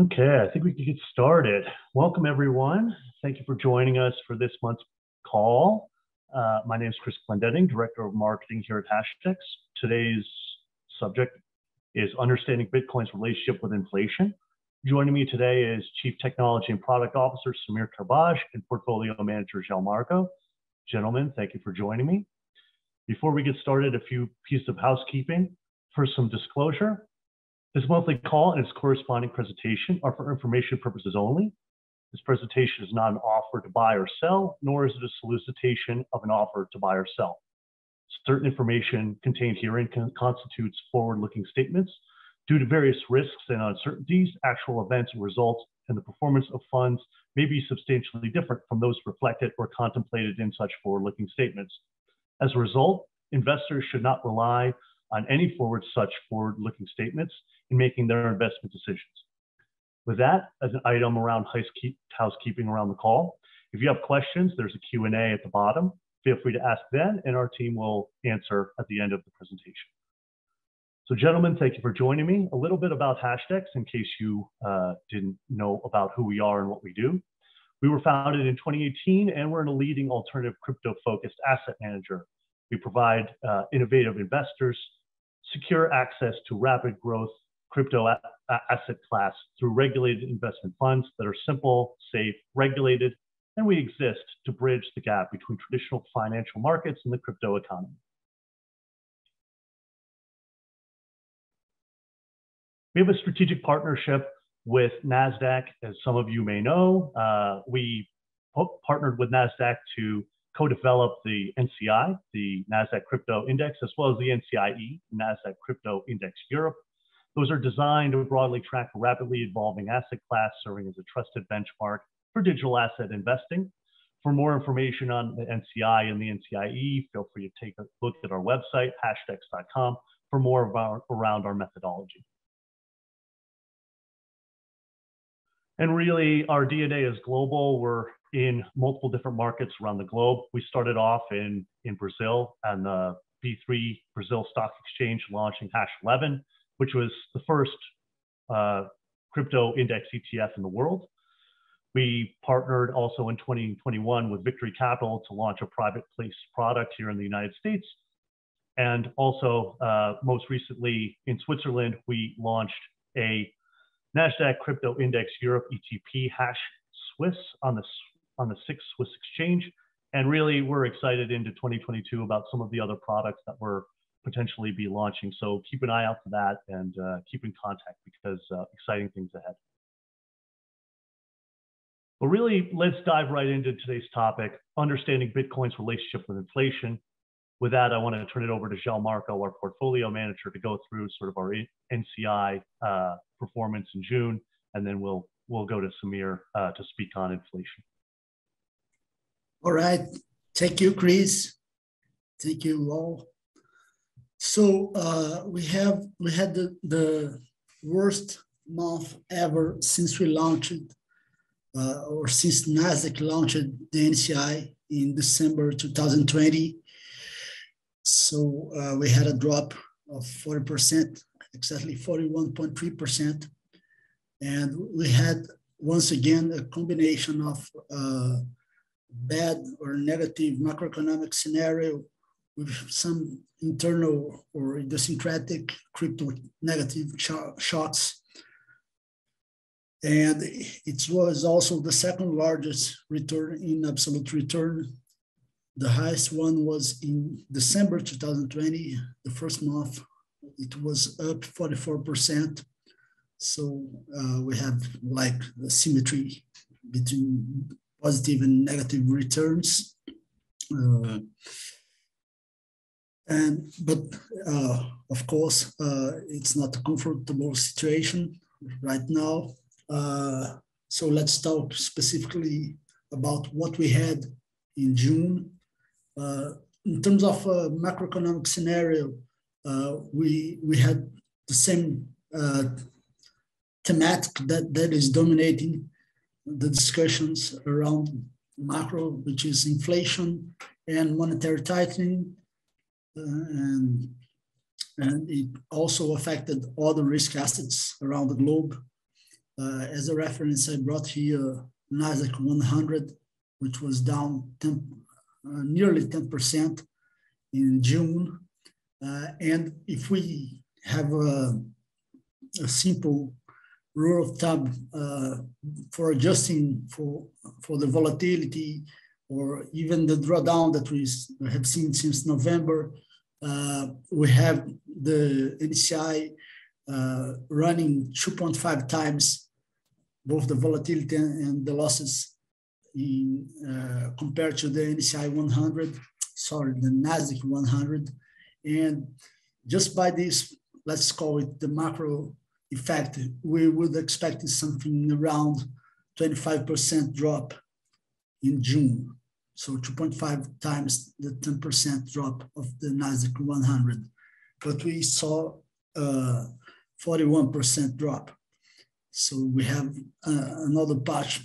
Okay, I think we can get started. Welcome, everyone. Thank you for joining us for this month's call. My name is Glendening, Director of Marketing here at Hashdex. Today's subject is understanding Bitcoin's relationship with inflation. Joining me today is Chief Technology and Product Officer Samir Kerbage and Portfolio Manager João. Gentlemen, thank you for joining me. Before we get started, a few pieces of housekeeping. First, some disclosure. This monthly call and its corresponding presentation are for information purposes only. This presentation is not an offer to buy or sell, nor is it a solicitation of an offer to buy or sell. Certain information contained herein constitutes forward-looking statements. Due to various risks and uncertainties, actual events and results and the performance of funds may be substantially different from those reflected or contemplated in such forward-looking statements. As a result, investors should not rely on any forward-looking statements in making their investment decisions. With that, as an item around housekeeping around the call, if you have questions, there's a Q&A at the bottom. Feel free to ask then, and our team will answer at the end of the presentation. So gentlemen, thank you for joining me. A little bit about Hashdex in case you didn't know about who we are and what we do. We were founded in 2018, and we're a leading alternative crypto-focused asset manager. We provide innovative investors secure access to rapid growth crypto asset class through regulated investment funds that are simple, safe, regulated, and we exist to bridge the gap between traditional financial markets and the crypto economy. We have a strategic partnership with NASDAQ, as some of you may know. We partnered with NASDAQ to co-develop the NCI, the NASDAQ Crypto Index, as well as the NCIE, NASDAQ Crypto Index Europe. Those are designed to broadly track a rapidly evolving asset class, serving as a trusted benchmark for digital asset investing. For more information on the NCI and the NCIE, feel free to take a look at our website, hashdex.com, for more around our methodology. And really, our DNA is global. We're in multiple different markets around the globe. We started off in Brazil and the B3 Brazil Stock Exchange launching Hash 11, which was the first crypto index ETF in the world. We partnered also in 2021 with Victory Capital to launch a private placed product here in the United States. And also, most recently in Switzerland, we launched a NASDAQ Crypto Index Europe ETP Hash Swiss on the 6th Swiss exchange. And really, we're excited into 2022 about some of the other products that we're potentially be launching. So keep an eye out for that and keep in contact because exciting things ahead. But really, let's dive right into today's topic, understanding Bitcoin's relationship with inflation. With that, I want to turn it over to João, our portfolio manager, to go through sort of our NCI performance in June, and then we'll go to Samir to speak on inflation. All right. Thank you, Chris. Thank you all. So we had the worst month ever since we launched, or since NASDAQ launched the NCI in December 2020. So we had a drop of 40%, exactly 41.3%. And we had, once again, a combination of bad or negative macroeconomic scenario with some internal or idiosyncratic crypto negative shocks. And it was also the second largest return in absolute return. The highest one was in December 2020, the first month. It was up 44%. So we have like a symmetry between positive and negative returns. But of course, it's not a comfortable situation right now. So let's talk specifically about what we had in June. In terms of macroeconomic scenario, we had the same thematic that is dominating the discussions around macro, which is inflation and monetary tightening, and it also affected other risk assets around the globe. As a reference, I brought here Nasdaq 100, which was down nearly 10% in June. And if we have a simple rule of thumb for adjusting for the volatility or even the drawdown that we have seen since November, we have the NCI running 2.5 times both the volatility and the losses compared to the NCI 100, the Nasdaq 100. And just by this, let's call it the macro effect, we would expect something around 25% drop in June. So 2.5 times the 10% drop of the Nasdaq 100. But we saw a 41% drop. So we have another part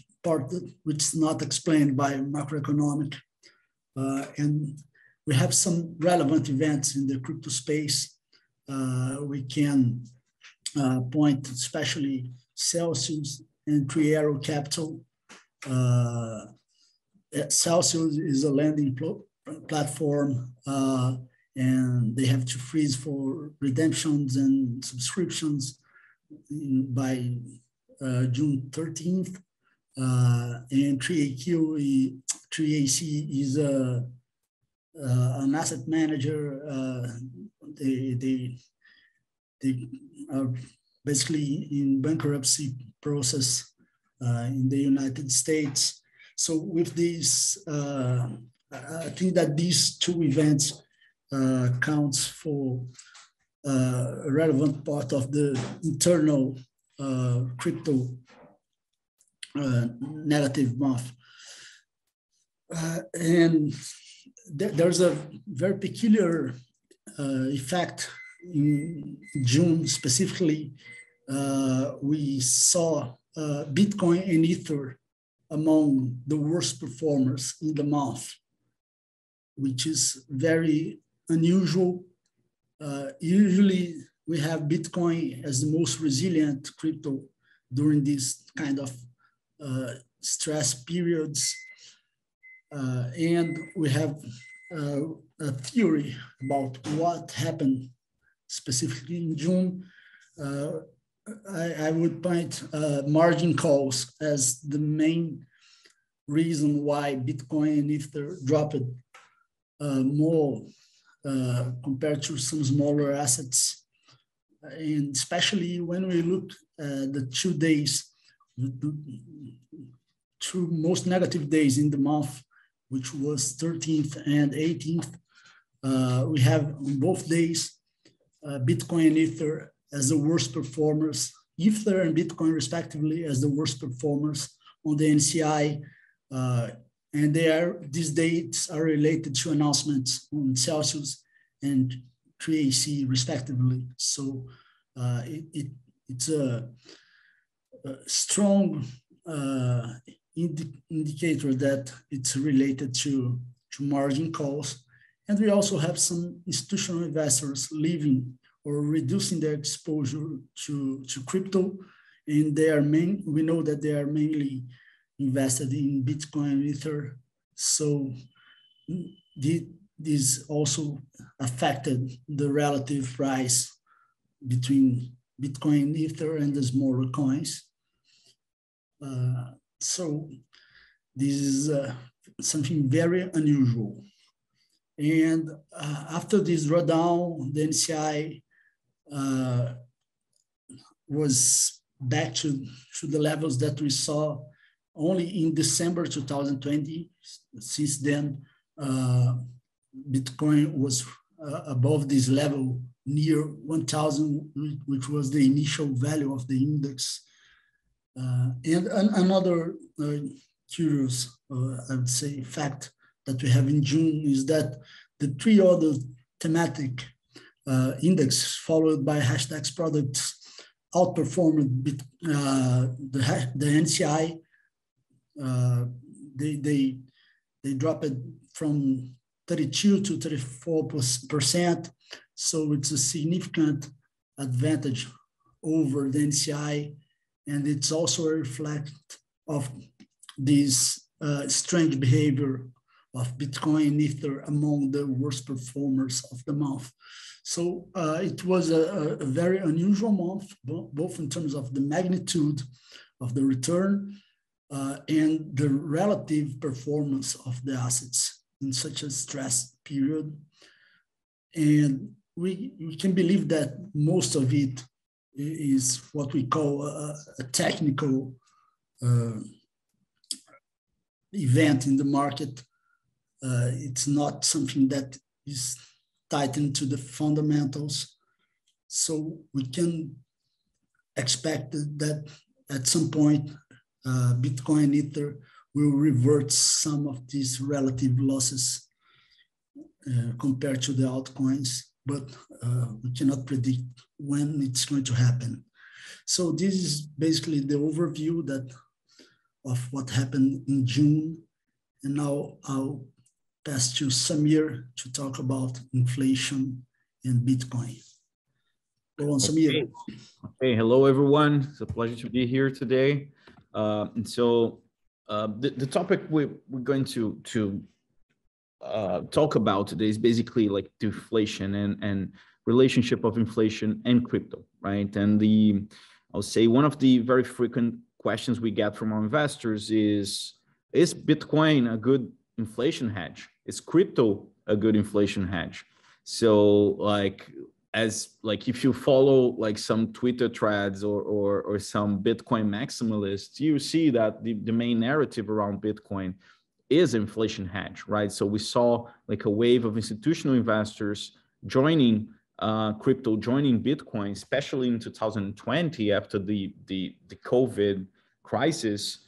which is not explained by macroeconomic. And we have some relevant events in the crypto space. We can point especially Celsius and Three Arrow Capital. Celsius is a lending platform, and they have to freeze for redemptions and subscriptions by June 13th. And 3AC is an asset manager. They are basically in bankruptcy process in the United States. So with these, I think that these two events counts for a relevant part of the internal crypto negative month. And there's a very peculiar effect in June specifically. We saw Bitcoin and Ether among the worst performers in the month, which is very unusual. Usually we have Bitcoin as the most resilient crypto during these kind of stress periods. And we have a theory about what happened specifically in June. I would point margin calls as the main reason why Bitcoin and Ether dropped more compared to some smaller assets. And especially when we look at the 2 days, the two most negative days in the month, which was 13th and 18th, we have on both days Bitcoin and Ether as the worst performers, Ether and Bitcoin respectively as the worst performers on the NCI. And these dates are related to announcements on Celsius and 3AC respectively. So it's a strong indicator that it's related to margin calls. And we also have some institutional investors leaving or reducing their exposure to crypto. And we know that they are mainly invested in Bitcoin and Ether. So this also affected the relative price between Bitcoin and Ether and the smaller coins. So this is something very unusual. And after this drawdown, the NCI was back to the levels that we saw only in December 2020. Since then, Bitcoin was above this level near 1,000, which was the initial value of the index. And another curious, I would say, fact that we have in June is that the three other thematic index followed by Hashdex products outperformed the NCI. They dropped from 32 to 34%. So it's a significant advantage over the NCI. And it's also a reflect of this strange behavior of Bitcoin and Ether among the worst performers of the month. So it was a very unusual month, both in terms of the magnitude of the return and the relative performance of the assets in such a stress period. And we can believe that most of it is what we call a technical event in the market. It's not something that is tied into the fundamentals. So we can expect that at some point, Bitcoin and Ether will revert some of these relative losses compared to the altcoins, but we cannot predict when it's going to happen. So this is basically the overview of what happened in June. And now I'll pass to Samir to talk about inflation and Bitcoin. Go on, Samir. Okay, hello everyone. It's a pleasure to be here today. The topic we're going to talk about today is basically like deflation and relationship of inflation and crypto, right? And I'll say one of the very frequent questions we get from our investors is Bitcoin a good inflation hedge? Is crypto a good inflation hedge? So if you follow like some Twitter threads or some Bitcoin maximalists, you see that the main narrative around Bitcoin is inflation hedge, right? So we saw like a wave of institutional investors joining crypto, joining Bitcoin, especially in 2020 after the COVID crisis,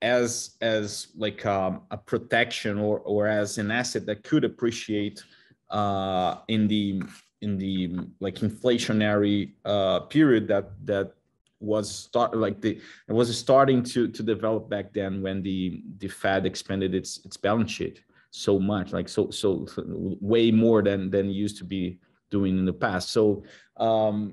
as like a protection or as an asset that could appreciate in the like inflationary period that was starting to develop back then when the Fed expanded its balance sheet so much, like so way more than it used to be doing in the past. So I'll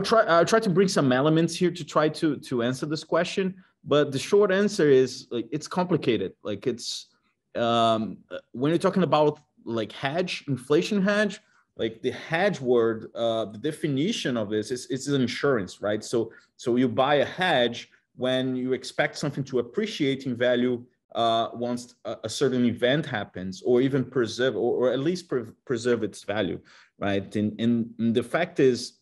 try to bring some elements here to try to answer this question. But the short answer is like it's complicated. Like it's when you're talking about like hedge, inflation hedge, like the hedge word, the definition of this is an insurance, right? So you buy a hedge when you expect something to appreciate in value once a certain event happens, or even preserve or at least preserve its value, right? And the fact is,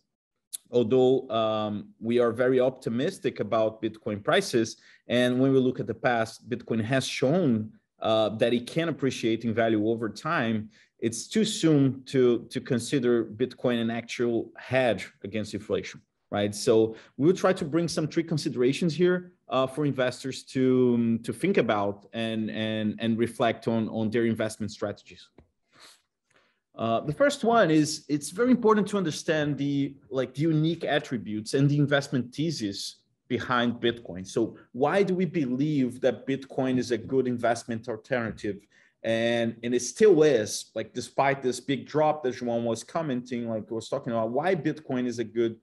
although we are very optimistic about Bitcoin prices, and when we look at the past, Bitcoin has shown that it can appreciate in value over time, it's too soon to consider Bitcoin an actual hedge against inflation, right? So we'll try to bring some three considerations here for investors to think about and reflect on their investment strategies. The first one is it's very important to understand the unique attributes and the investment thesis behind Bitcoin. So why do we believe that Bitcoin is a good investment alternative? And it still is, like, despite this big drop that João was commenting, like was talking about, why Bitcoin is a good,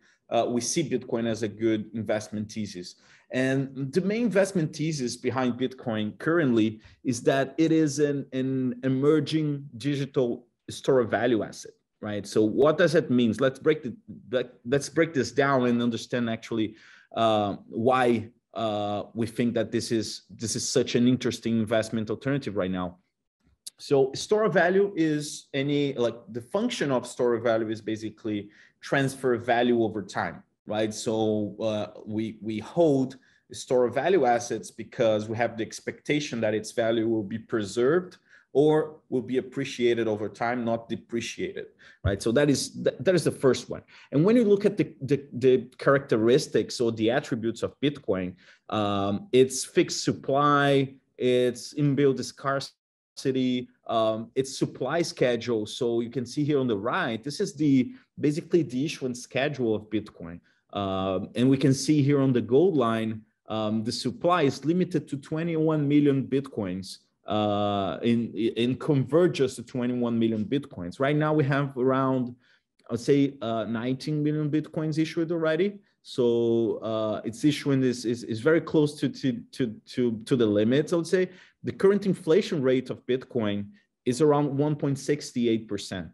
we see Bitcoin as a good investment thesis. And the main investment thesis behind Bitcoin currently is that it is an emerging digital store of value asset, right? So what does it mean? Let's break this down and understand actually why we think that this is such an interesting investment alternative right now. So store of value is the function of store of value is basically transfer value over time, right? So we hold store of value assets because we have the expectation that its value will be preserved or will be appreciated over time, not depreciated, right? So that is the first one. And when you look at the characteristics or the attributes of Bitcoin, it's fixed supply, it's inbuilt scarcity, its supply schedule. So you can see here on the right, this is basically the issuance schedule of Bitcoin. And we can see here on the gold line, the supply is limited to 21 million Bitcoins. In converges to 21 million Bitcoins. Right now we have around, I'd say 19 million Bitcoins issued already. So its issuance is very close to the limits, I would say. The current inflation rate of Bitcoin is around 1.68%,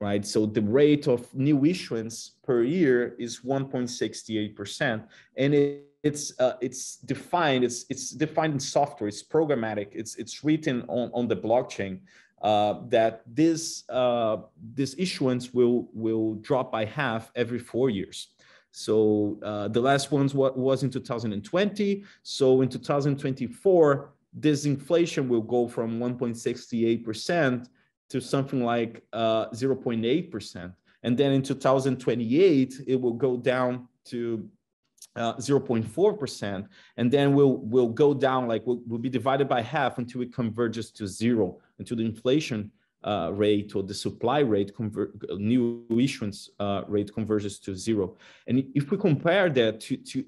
right? So the rate of new issuance per year is 1.68%, and it's defined in software. It's programmatic. It's written on the blockchain that this issuance will drop by half every 4 years. So the last one was in 2020. So in 2024, this inflation will go from 1.68% to something like 0.8%. And then in 2028, it will go down to 0.4%. And then we'll go down, like we'll be divided by half until it converges to zero, until the inflation rate or the supply rate, new issuance rate converges to zero. And if we compare that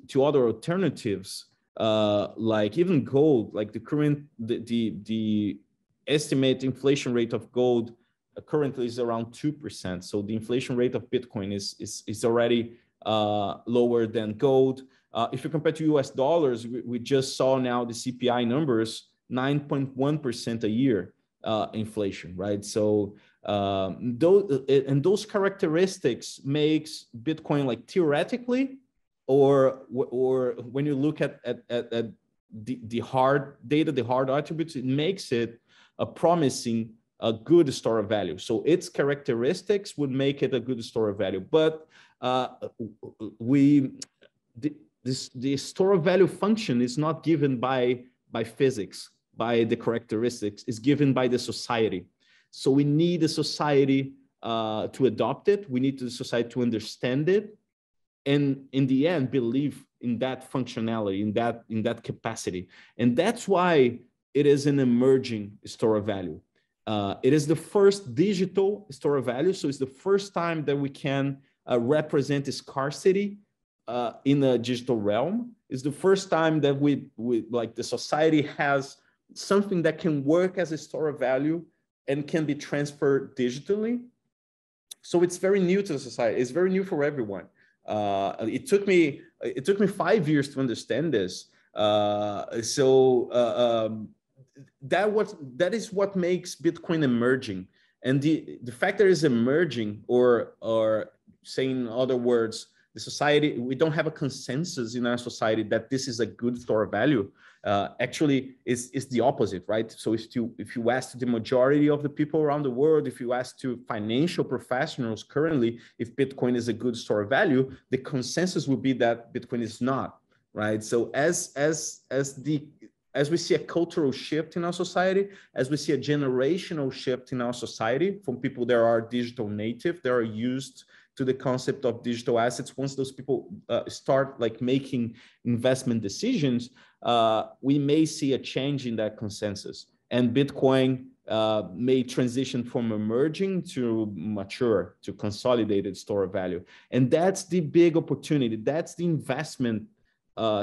to other alternatives, like even gold, like the estimate inflation rate of gold currently is around 2%. So the inflation rate of Bitcoin is already lower than gold. If you compare to US dollars, we just saw now the CPI numbers, 9.1% a year inflation, right? So those characteristics makes Bitcoin, like theoretically, or when you look at the hard data, the hard attributes, it makes it a promising, a good store of value. So its characteristics would make it a good store of value. But the store of value function is not given by physics, by the characteristics, is given by the society. So we need a society to adopt it. We need the society to understand it, and in the end, believe in that functionality, in that capacity. And that's why it is an emerging store of value. It is the first digital store of value. So it's the first time that we can represent scarcity in a digital realm. It's the first time that we like the society has something that can work as a store of value and can be transferred digitally. So it's very new to the society. It's very new for everyone. It took me 5 years to understand this. That is what makes Bitcoin emerging. And the fact that it's emerging, or saying in other words, the society, we don't have a consensus in our society that this is a good store of value. Actually, is the opposite, right? So if you ask the majority of the people around the world, if you ask to financial professionals currently, if Bitcoin is a good store of value, the consensus would be that Bitcoin is not, right? So as we see a cultural shift in our society, as we see a generational shift in our society from people that are digital native, that are used to the concept of digital assets, once those people start like making investment decisions, we may see a change in that consensus. And Bitcoin may transition from emerging to mature, to consolidated store of value. And that's the big opportunity. That's the investment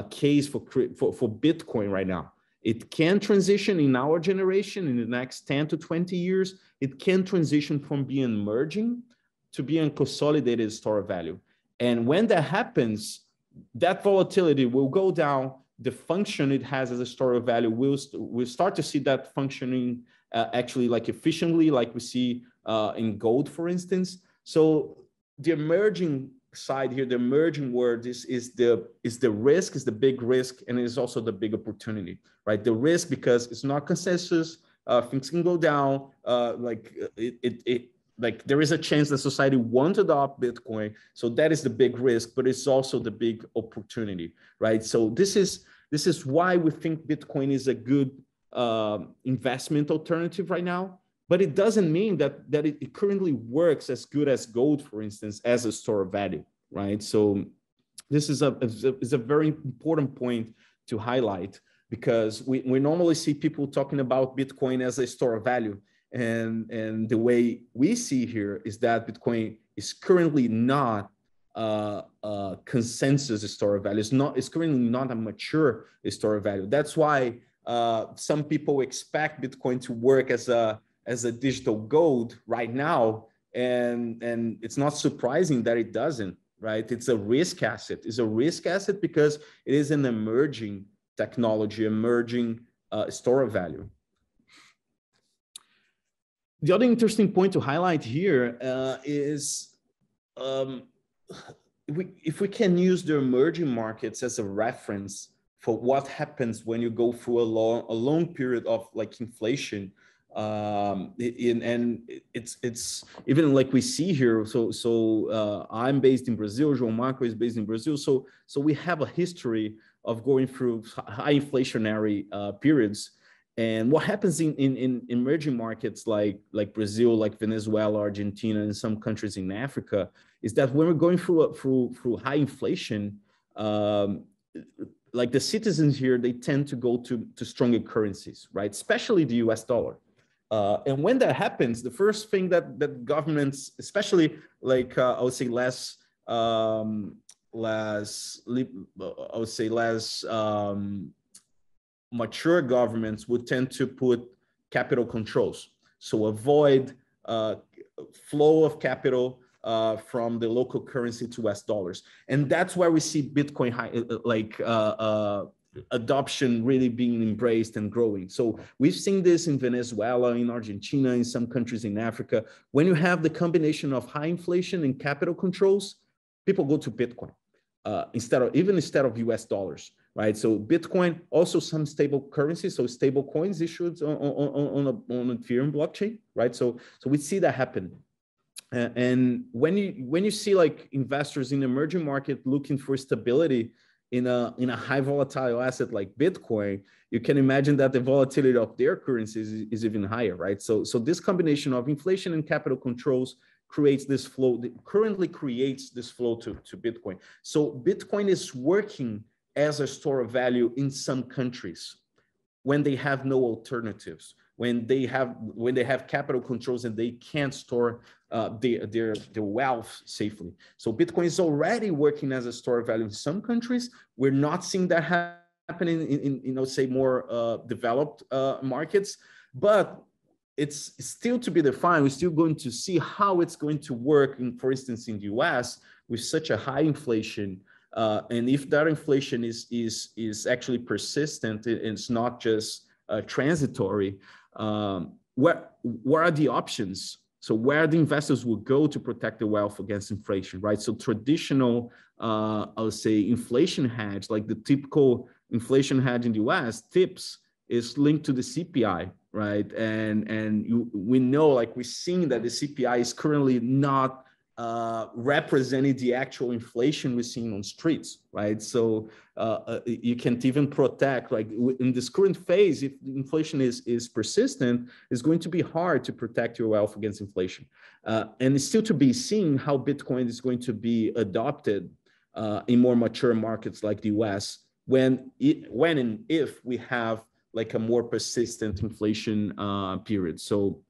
case for Bitcoin right now. It can transition in our generation in the next 10 to 20 years. It can transition from being emerging to being a consolidated store of value. And when that happens, that volatility will go down. The function it has as a store of value we'll start to see that functioning actually like efficiently, like we see in gold, for instance. So the emerging side here, the emerging word is the risk, is the big risk, and it is also the big opportunity, right? The risk because it's not consensus, things can go down, like there is a chance that society won't adopt Bitcoin. So that is the big risk, but it's also the big opportunity, right? So this is why we think Bitcoin is a good investment alternative right now. But it doesn't mean that it currently works as good as gold, for instance, as a store of value, right? So this is a very important point to highlight, because we normally see people talking about Bitcoin as a store of value. And the way we see here is that Bitcoin is currently not a consensus store of value. It's currently not a mature store of value. That's why some people expect Bitcoin to work as a digital gold right now, and it's not surprising that it doesn't, right? It's a risk asset. It's a risk asset because it is an emerging technology, emerging store of value. The other interesting point to highlight here is if we can use the emerging markets as a reference for what happens when you go through a long period of like inflation, and it's even like we see here. So I'm based in Brazil. João Marco is based in Brazil. So we have a history of going through high inflationary periods. And what happens in emerging markets like Brazil, like Venezuela, Argentina, and some countries in Africa, is that when we're going through high inflation, like the citizens here, they tend to go to stronger currencies, right? Especially the US dollar. And when that happens, the first thing that governments, especially like I would say less mature governments would tend to put capital controls. So avoid flow of capital from the local currency to US dollars. And that's where we see Bitcoin adoption really being embraced and growing. So we've seen this in Venezuela, in Argentina, in some countries in Africa. When you have the combination of high inflation and capital controls, people go to Bitcoin instead of US dollars. Right, so Bitcoin, also some stable currencies, so stable coins issued on Ethereum blockchain, right? So we see that happen, and when you see like investors in emerging market looking for stability in a high volatile asset like Bitcoin, you can imagine that the volatility of their currencies is even higher, right? So this combination of inflation and capital controls creates this flow. Currently creates this flow to Bitcoin. So Bitcoin is working as a store of value in some countries when they have no alternatives, when they have capital controls and they can't store their wealth safely. So Bitcoin is already working as a store of value in some countries. We're not seeing that happening in say more developed markets, but it's still to be defined. We're still going to see how it's going to work, for instance, in the US with such a high inflation. And if that inflation is actually persistent, it's not just transitory, what are the options? So where the investors will go to protect their wealth against inflation, right? So traditional, I would say, inflation hedge, like the typical inflation hedge in the US, TIPS, is linked to the CPI, right? And we know, like we're seeing that the CPI is currently not representing the actual inflation we're seeing on streets, right? So you can't even protect, like in this current phase, if inflation is persistent, it's going to be hard to protect your wealth against inflation. And it's still to be seen how Bitcoin is going to be adopted in more mature markets like the US when and if we have like a more persistent inflation period. So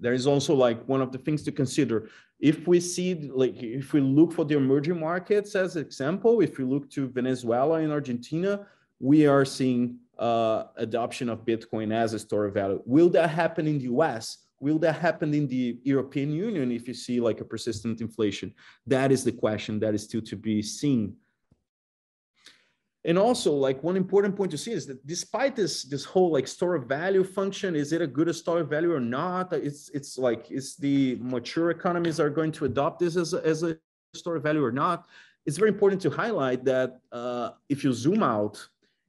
there is also like one of the things to consider. If we see, like, if we look for the emerging markets as example, if we look to Venezuela and Argentina, we are seeing adoption of Bitcoin as a store of value. Will that happen in the US? Will that happen in the European Union if you see like a persistent inflation? That is the question that is still to be seen. And also, like one important point to see is that despite this whole like store of value function, is it a good store of value or not? It's like, is the mature economies are going to adopt this as a store of value or not? It's very important to highlight that if you zoom out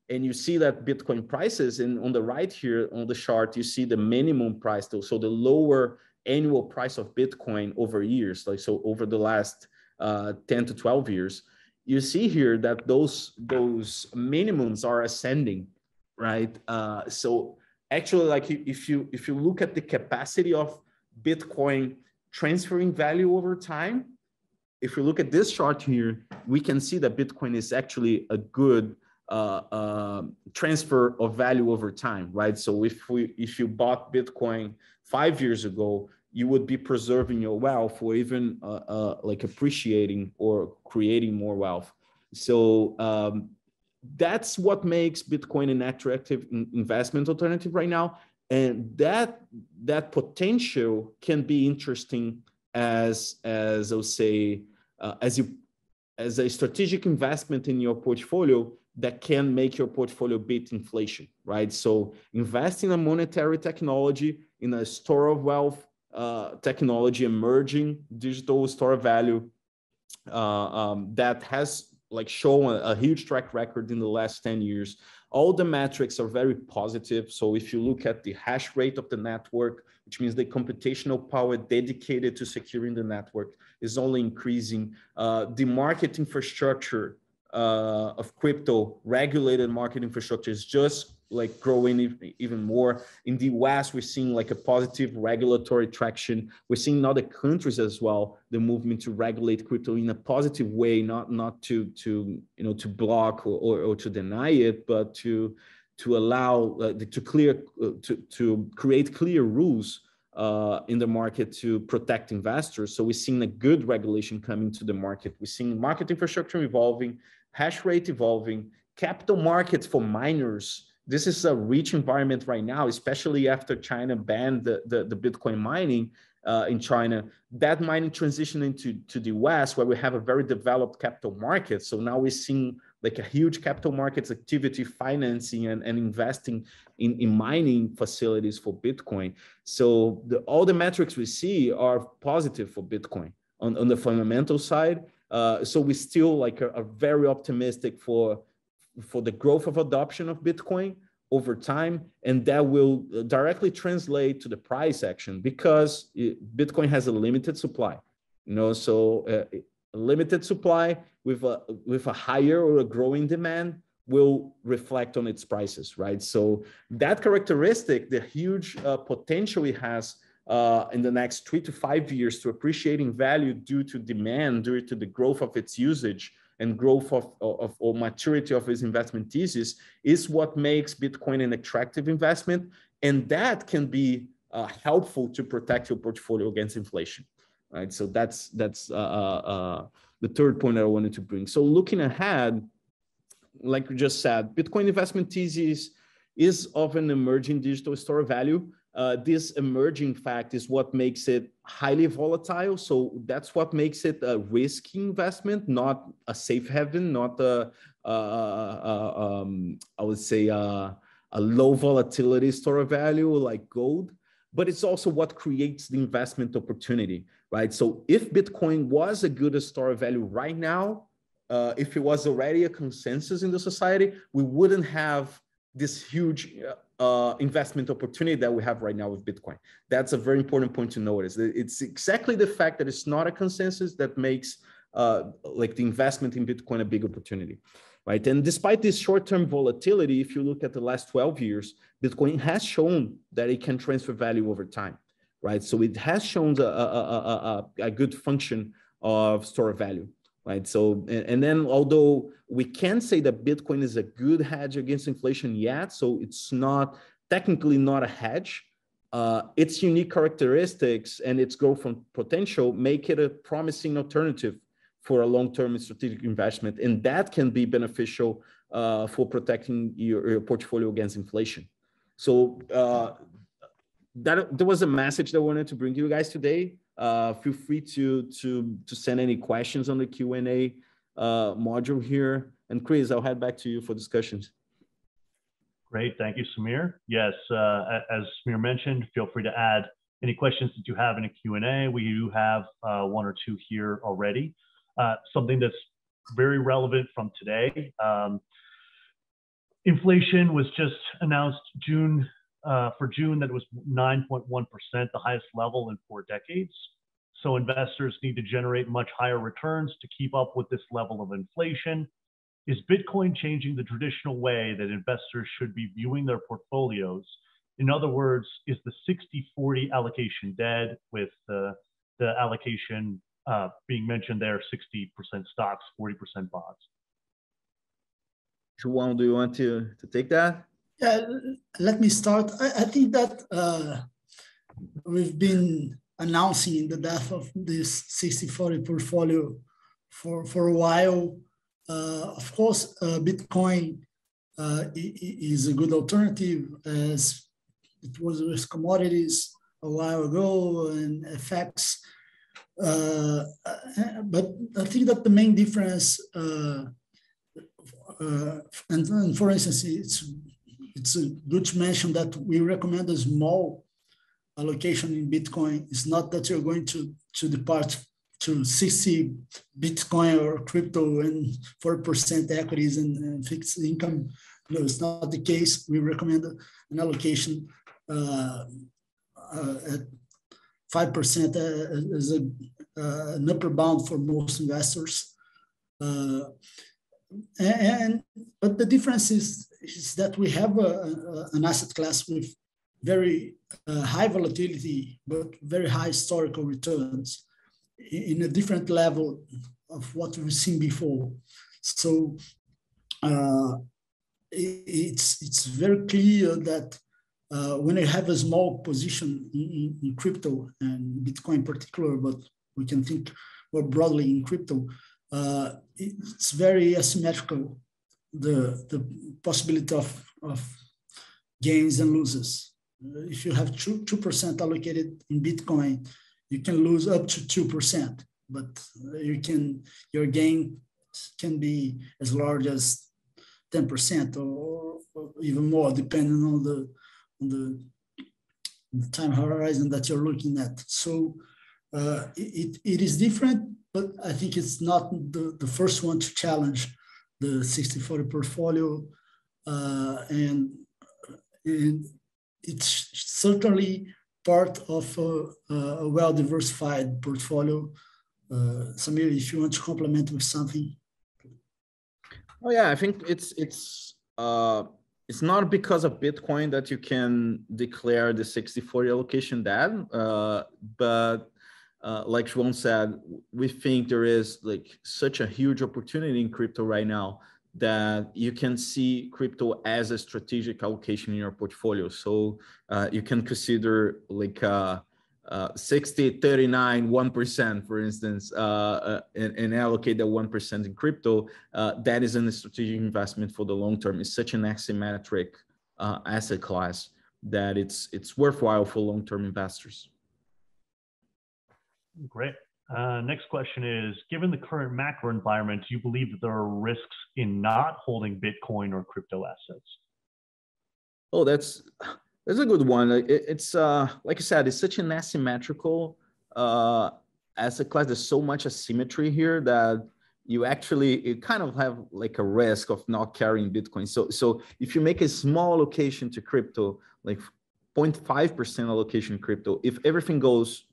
and you see that Bitcoin prices, and on the right here on the chart, you see the minimum price, so the lower annual price of Bitcoin over years, like so over the last 10 to 12 years. You see here that those minimums are ascending, right? So actually, like if you look at the capacity of Bitcoin transferring value over time, if we look at this chart here, we can see that Bitcoin is actually a good transfer of value over time, right? So if you bought Bitcoin 5 years ago, you would be preserving your wealth or even like appreciating or creating more wealth. So that's what makes Bitcoin an attractive investment alternative right now. And that potential can be interesting as I would say, as you as a strategic investment in your portfolio that can make your portfolio beat inflation, right? So invest in a monetary technology, in a store of wealth technology, emerging digital store of value that has like shown a huge track record in the last 10 years. All the metrics are very positive. So if you look at the hash rate of the network, which means the computational power dedicated to securing the network is only increasing. The market infrastructure of crypto, regulated market infrastructure is just like growing even more. In the West, we're seeing like a positive regulatory traction. We're seeing in other countries as well, the movement to regulate crypto in a positive way, not to block or to deny it, but to allow to create clear rules in the market to protect investors. So we're seeing a good regulation coming to the market. We're seeing market infrastructure evolving, hash rate evolving, capital markets for miners. This is a rich environment right now, especially after China banned the Bitcoin mining in China. That mining transitioned into the West, where we have a very developed capital market. So now we're seeing like a huge capital markets activity, financing and investing in mining facilities for Bitcoin. So all the metrics we see are positive for Bitcoin on the fundamental side. So we still like are very optimistic for the growth of adoption of Bitcoin over time, and that will directly translate to the price action because Bitcoin has a limited supply, so a limited supply with a higher or a growing demand will reflect on its prices, right? So that characteristic, the huge potential it has in the next 3 to 5 years to appreciating value due to demand, due to the growth of its usage and growth or maturity of its investment thesis, is what makes Bitcoin an attractive investment. And that can be helpful to protect your portfolio against inflation, right? So that's the third point that I wanted to bring. So looking ahead, like we just said, Bitcoin investment thesis is of an emerging digital store of value. This emerging fact is what makes it highly volatile. So that's what makes it a risky investment, not a safe haven, not I would say a low volatility store of value like gold, but it's also what creates the investment opportunity, right? So if Bitcoin was a good store of value right now, if it was already a consensus in the society, we wouldn't have this huge investment opportunity that we have right now with Bitcoin. That's a very important point to notice. It's exactly the fact that it's not a consensus that makes like the investment in Bitcoin a big opportunity, right? And despite this short-term volatility, if you look at the last 12 years, Bitcoin has shown that it can transfer value over time, right? So it has shown a good function of store of value. Right. So, and then although we can say that Bitcoin is a good hedge against inflation yet, so it's not technically not a hedge, its unique characteristics and its growth potential make it a promising alternative for a long-term strategic investment. And that can be beneficial for protecting your portfolio against inflation. So there was a message that I wanted to bring to you guys today. Feel free to send any questions on the Q&A module here. And Chris, I'll head back to you for discussions. Great, thank you, Samir. Yes, as Samir mentioned, feel free to add any questions that you have in a Q&A. We do have 1 or 2 here already. Something that's very relevant from today. Inflation was just announced for June that it was 9.1%, the highest level in 4 decades. So investors need to generate much higher returns to keep up with this level of inflation. Is Bitcoin changing the traditional way that investors should be viewing their portfolios? In other words, is the 60-40 allocation dead, with the allocation being mentioned there, 60% stocks, 40% bonds? João, do you want to take that? Yeah, let me start. I think that we've been announcing the death of this 60-40 portfolio for a while. Of course, Bitcoin is a good alternative, as it was with commodities a while ago, and FX But I think that the main difference, and for instance, it's good to mention that we recommend a small allocation in Bitcoin. It's not that you're going to depart to 60 Bitcoin or crypto and 4% equities and fixed income. No, it's not the case. We recommend an allocation at 5% as an upper bound for most investors. But the difference is that we have an asset class with very high volatility, but very high historical returns in a different level of what we've seen before. So it's very clear that when you have a small position in crypto and Bitcoin in particular, but we can think more broadly in crypto, it's very asymmetrical, the possibility of gains and losses. If you have 2% allocated in Bitcoin, you can lose up to 2%, but your gain can be as large as 10% or even more, depending on the time horizon that you're looking at. So it is different, but I think it's not the first one to challenge the 60/40 portfolio, and it's certainly part of a well-diversified portfolio. Samir, if you want to complement with something. Oh yeah, I think it's not because of Bitcoin that you can declare the 60/40 allocation dead, but like João said, we think there is like such a huge opportunity in crypto right now that you can see crypto as a strategic allocation in your portfolio. So you can consider like 60, 39, 1%, for instance, and allocate that 1% in crypto. That is a strategic investment for the long term. It's such an asymmetric asset class that it's worthwhile for long-term investors. Great. Next question is, given the current macro environment, do you believe that there are risks in not holding Bitcoin or crypto assets? Oh, that's a good one. It's like I said, it's such an asymmetrical asset class. There's so much asymmetry here that you kind of have like a risk of not carrying Bitcoin. So if you make a small allocation to crypto, like 0.5% allocation crypto, if everything goes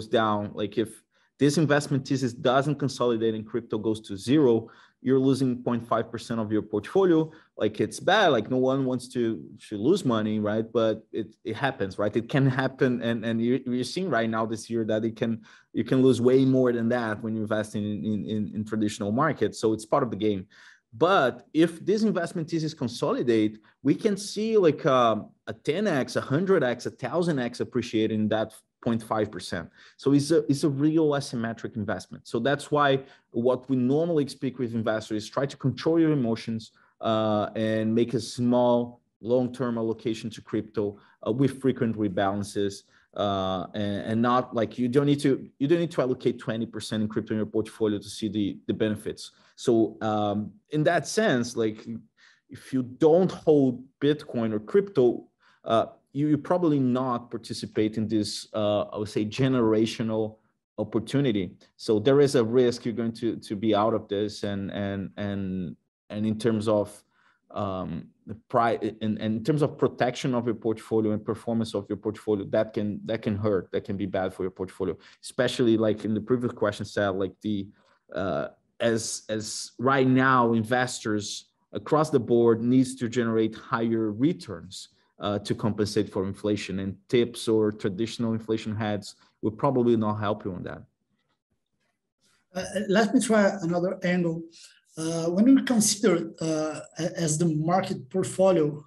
down, like if this investment thesis doesn't consolidate and crypto goes to zero, you're losing 0.5% of your portfolio. Like it's bad, like no one wants to lose money, right? But it happens, right? It can happen, and you're seeing right now this year that you can lose way more than that when you invest in traditional markets. So it's part of the game. But if this investment thesis consolidate, we can see like a 10x, 100x, 1000x appreciate in that 0.5%. So it's a real asymmetric investment. So that's why what we normally speak with investors is try to control your emotions and make a small long-term allocation to crypto with frequent rebalances, and not like you don't need to allocate 20% in crypto in your portfolio to see the benefits. So in that sense, like if you don't hold Bitcoin or crypto, you probably not participate in this, I would say, generational opportunity. So there is a risk you're going to be out of this, and in terms of the price and in terms of protection of your portfolio and performance of your portfolio, that can hurt, that can be bad for your portfolio, especially like in the previous question said, like the as right now investors across the board needs to generate higher returns to compensate for inflation, and tips or traditional inflation hedges will probably not help you on that. Let me try another angle. When we consider as the market portfolio,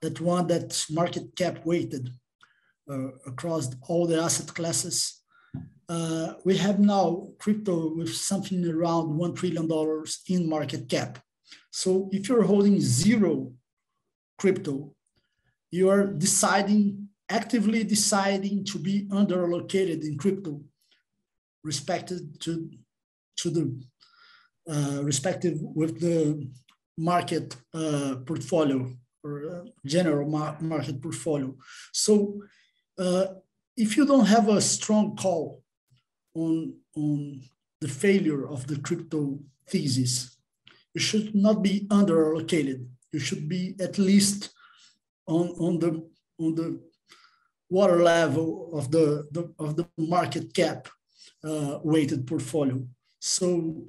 that one that's market cap weighted across all the asset classes, we have now crypto with something around $1 trillion in market cap. So if you're holding zero crypto, you are actively deciding to be under allocated in crypto. respected to the respective with the market portfolio or general market portfolio. So if you don't have a strong call on the failure of the crypto thesis, you should not be under allocated. You should be at least on the water level of the market cap weighted portfolio. So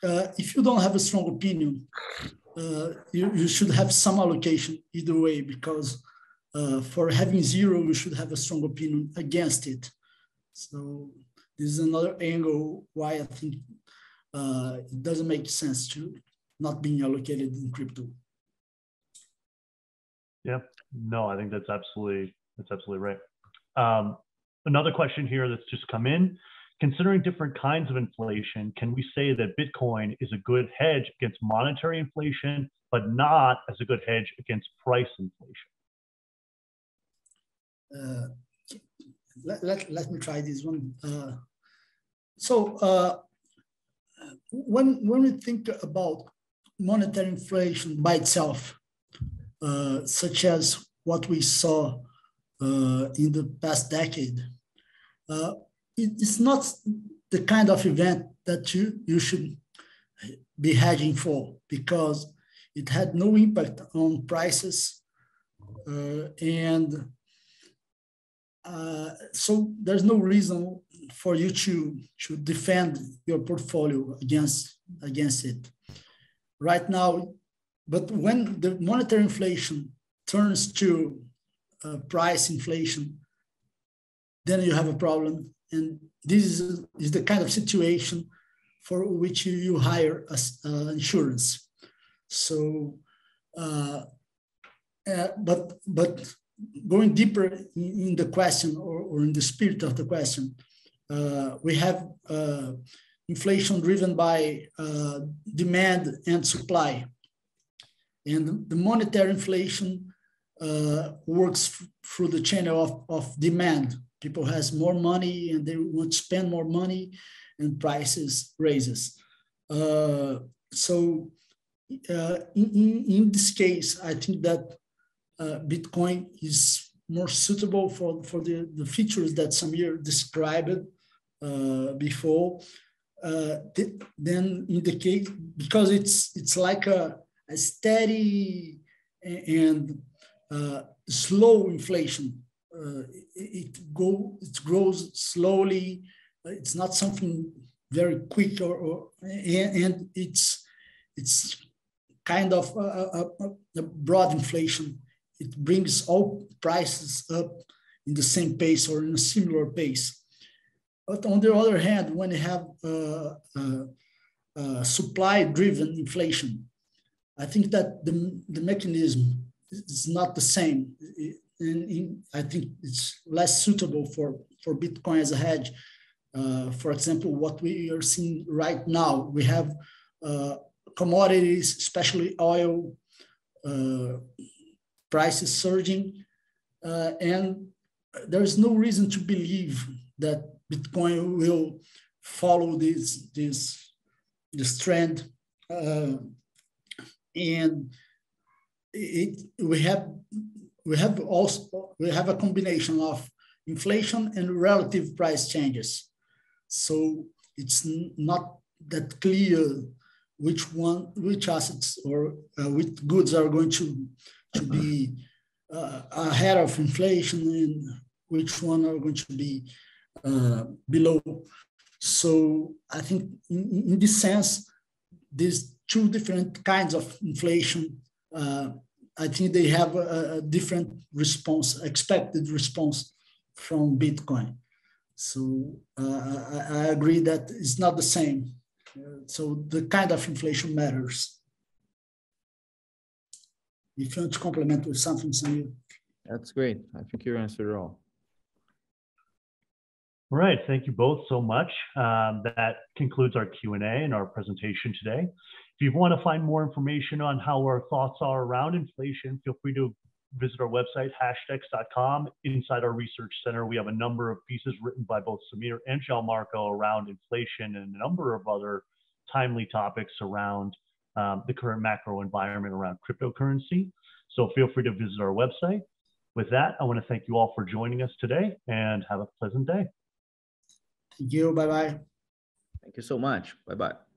if you don't have a strong opinion, you should have some allocation either way, because for having zero, you should have a strong opinion against it. So this is another angle why I think it doesn't make sense to not being allocated in crypto. Yeah, no, I think that's absolutely right. Another question here that's just come in. Considering different kinds of inflation, can we say that Bitcoin is a good hedge against monetary inflation, but not as a good hedge against price inflation? Let me try this one. When we think about monetary inflation by itself, such as what we saw in the past decade, it's not the kind of event that you should be hedging for, because it had no impact on prices, and so there's no reason for you to defend your portfolio against it right now. But when the monetary inflation turns to price inflation, then you have a problem. And this is the kind of situation for which you hire insurance. So, but going deeper in the question or in the spirit of the question, we have inflation driven by demand and supply. And the monetary inflation works through the channel of demand. People has more money and they want to spend more money, and prices raises. So in this case, I think that Bitcoin is more suitable for the features that Samir described before. Then in the case, because it's like a steady and slow inflation. It grows slowly. It's not something very quick, and it's kind of a broad inflation. It brings all prices up in the same pace or in a similar pace. But on the other hand, when you have supply-driven inflation, I think that the mechanism is not the same. And I think it's less suitable for Bitcoin as a hedge. For example, what we are seeing right now, we have commodities, especially oil, prices surging, and there's no reason to believe that Bitcoin will follow this trend, and we have a combination of inflation and relative price changes. So it's not that clear which assets or which goods are going to be ahead of inflation and which one are going to be below. So I think in this sense, these two different kinds of inflation, I think they have a different response, expected response from Bitcoin. So I agree that it's not the same. So the kind of inflation matters. If you want to complement with something, Samir. That's great. I think you answered it all. All right, thank you both so much. That concludes our Q&A and our presentation today. If you want to find more information on how our thoughts are around inflation, feel free to visit our website, hashdex.com. Inside our research center, we have a number of pieces written by both Samir and João around inflation and a number of other timely topics around the current macro environment around cryptocurrency. So feel free to visit our website. With that, I want to thank you all for joining us today and have a pleasant day. Thank you. Bye-bye. Thank you so much. Bye-bye.